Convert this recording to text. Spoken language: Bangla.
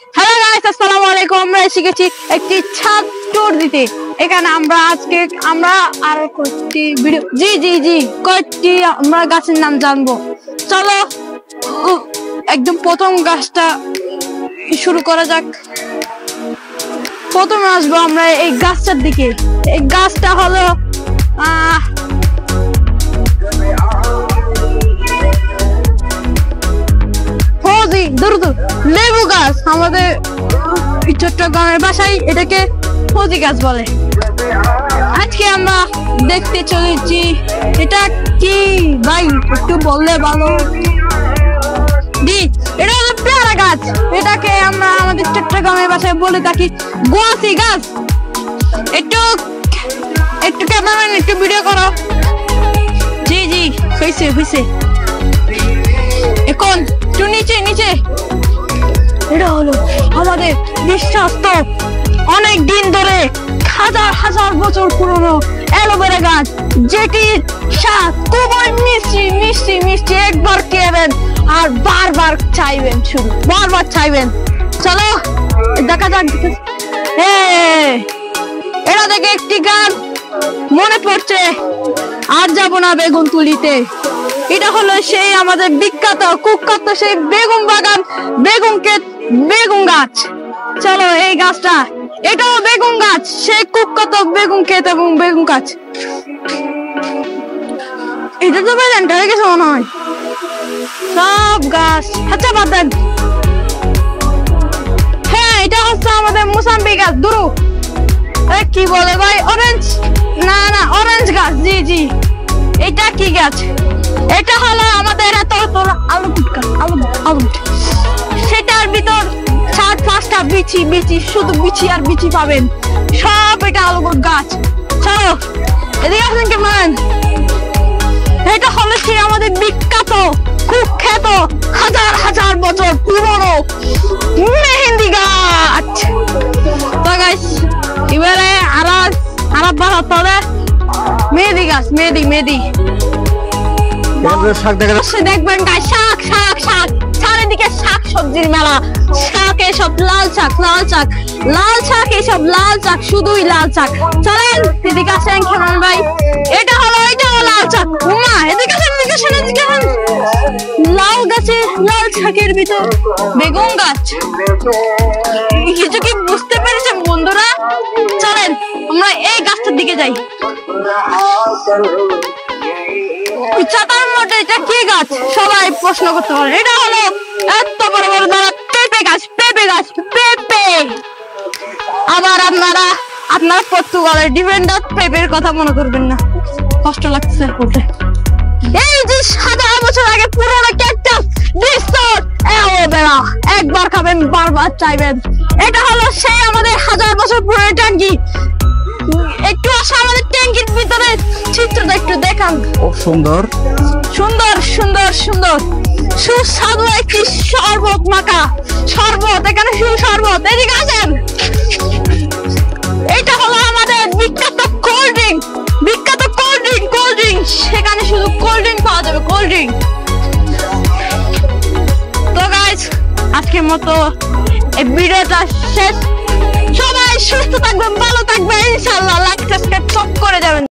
হ্যালো গাইস, আসসালামু আলাইকুম। আমরা এসে গেছি একটি ছাদ ট্যুর দিতে। এখানে আমরা আরো কয়েকটি ভিডিও কয়েকটি আমরা গাছের নাম জানবো। চলো একদম প্রথম গাছটা শুরু করা যাক। প্রথমে আসবো আমরা এই গাছটার দিকে। এই গাছটা হলো লেবু গাছ। আমাদের চট্টগ্রামের ভাষায় এটাকে ফজি গাছ বলে। আজকে আমরা দেখতে চলেছি এটা কি ভাই, একটু বললে ভালো। এটা হলো পেয়ারা গাছ। এটাকে আমরা আমাদের চট্টগ্রামের ভাষায় বলে থাকি গোয়াসি গাছ। একটু ক্যামেরাম্যান একটু ভিডিও করো। জি হয়েছে। এখন একটু নিচে এটা হলো আমাদের বিশ্বস্ত অনেক দিন ধরে হাজার বছর পুরনো অ্যালোভেরা গাছ, যেটি স্বাদ খুবই মিষ্টি। একবার খেবেন আর বারবার চাইবেন। চলো দেখা যাক। এটা থেকে একটি গান মনে পড়ছে, আর যাব না বেগুন তুলিতে। এটা হলো সেই আমাদের বিখ্যাত কুখ্যাত সেই বেগুন বাগান, বেগুন গাছ। চলো এই গাছটা, এটাও বেগুন গাছ, সেই কুখ্যাত বেগুন ক্ষেত এবং বেগুন গাছ। এটা তো বেলেন হয়ে গেছে মনে হয় সব গাছ। আচ্ছা বাদ দেন। হ্যাঁ, এটা হচ্ছে আমাদের মুসাম্বি গাছ। দুরু কি বলে ভাই, অরেঞ্জ অরেঞ্জ গাছ। জি এটা কি গাছ? এটা হলো আমাদের আলু সেটার ভিতর 4-5টা বিচি, শুধু বিচি আর বিচি পাবেন সব। এটা আলু গাছ। চলো এদিকে আসেন কেমন। এটা হলো সে আমাদের বিখ্যাত কুখ্যাত হাজার বছর পুরনো মেহেন্দি গাছ। তো গাইস, এবারে আরাপ বাড়াতে হবে। মেহেদি গাছ, মেহেদি দেখবেন গাছ। শাক চারিদিকে শাক সবজির মেলা। শাক এসব লাল শাক, শুধুই লাল শাক। চলেন এদিকে আসেন খেমান ভাই। এটা হলো লাল শাক। এদিকে আসেন। লাল গাছে লাল শাকের ভিতর বেগুন গাছ। কিছু কি বুঝতে পেরেছেন বন্ধুরা? চলেন আমরা এই গাছটার দিকে যাই। ছাতার মধ্যে এটা কি গাছ সবাই প্রশ্ন করতে পারে। এটা হলো এত বড় পেঁপে গাছ। আবার আপনারা পর্তুগালের ডিফেন্ডার পেঁপের কথা মনে করবেন না, কষ্ট লাগছে বলতে। এই যে 1000 বছর আগে পুরোনো ক্যাকটাস অ্যালোভেরা, একবার খাবেন বারবার চাইবেন। এটা হলো সেই আমাদের 1000 বছর পুরনো ট্যাঙ্কি। একটু আসা আমাদের ট্যাঙ্কির ভিতরে চিত্রটা একটু দেখান। খুব সুন্দর সুস্বাদু একটি শরবত মাখা শরবত। এখানে শরবত। এদিকে আসেন। এটা হলো আমাদের বিখ্যাত কোল্ড ড্রিঙ্ক। সেখানে শুধু কোল্ড ড্রিঙ্ক পাওয়া যাবে, কোল্ড ড্রিঙ্ক। তো গাইস, আজকের মতো এই ভিডিওটা শেষ। সবাই সুস্থ থাকবেন, ভালো থাকবেন ইনশাআল্লাহ। লাইক সাবস্ক্রাইব সব করে যাবেন।